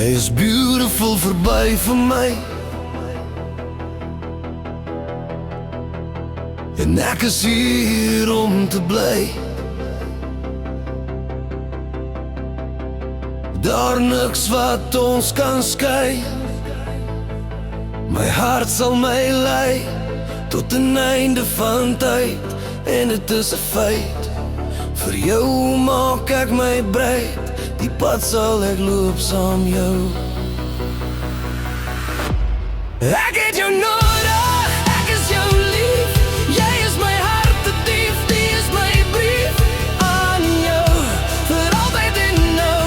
Jy is beautiful verby vir my, en ek is hier om te bly. Daar niks wat ons kan skei. My hart sal my lei tot 'n einde van tyd, en dit is 'n feit. Vir jou maak ek my breed, die pad sal ek loop saam jou. Ek het jou nodig, ek is jou lief. Jy is my hart te dief, die is my brief aan jou. Vir altyd en nou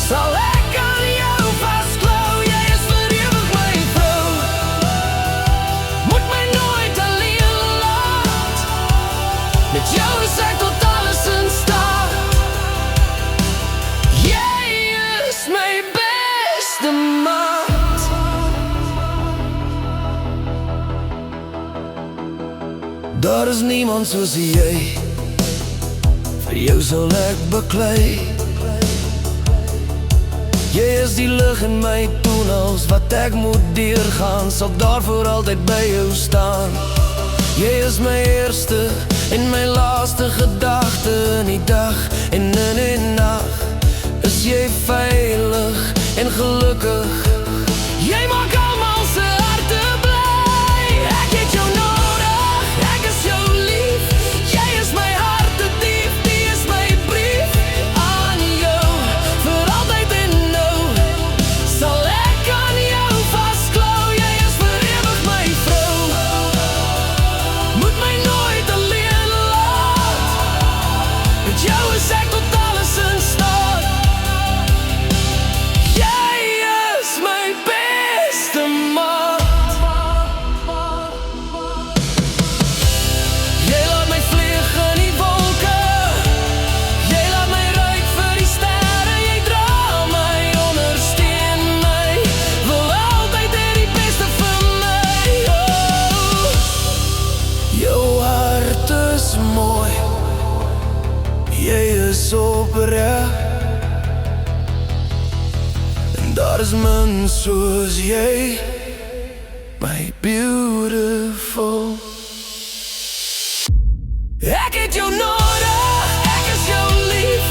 sal ek aan jou vasklou. Jy is vir ewig my vrou. Moet my nooit alleen laat. Met jou is ek tot alles in staat. Jy is my beste maat. Daar is niemand soos jy, vir jou sal ek beklei. Jy is die lig in my tunnels, wat ek moet deurgaan, sal daar voor altyd by jou staan. Jy is my eerste en my laaste gedagte, in die dag en in die nag. Is jy veilig en gelukkig, jy maak almal se harte bly. Ek het jou nodig, ek is jou lief. Jy is my hart te dief, die is my brief aan jou. Vir altyd en nou sal ek aan jou vasklou. Jy is vir ewig my vrou. Moet my nooit alleen laat. Met jou is ek tot alles in staat. Jy is my beste maat. Jy laat my vlieg in die wolke. Jy laat my ruik vir die sterre. Jy dra my, ondersteun my. Wil altyd hê die beste vir my. Oh. Jou hart is mooi. Jy is opreg. En daar is min soos jy, my beautiful. Ek het jou nodig, ek is jou lief.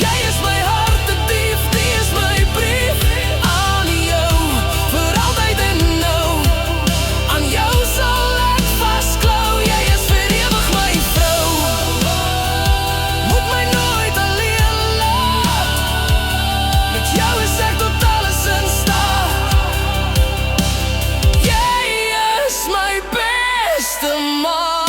Jy is my hart te dief, die is my brief aan jou. Vir altyd en nou aan jou sal ek vasklou. Jy is vir ewig my vrou. Moet my nooit alleen laat. Met jou is ek tot alles in staat. Jy is my beste maat.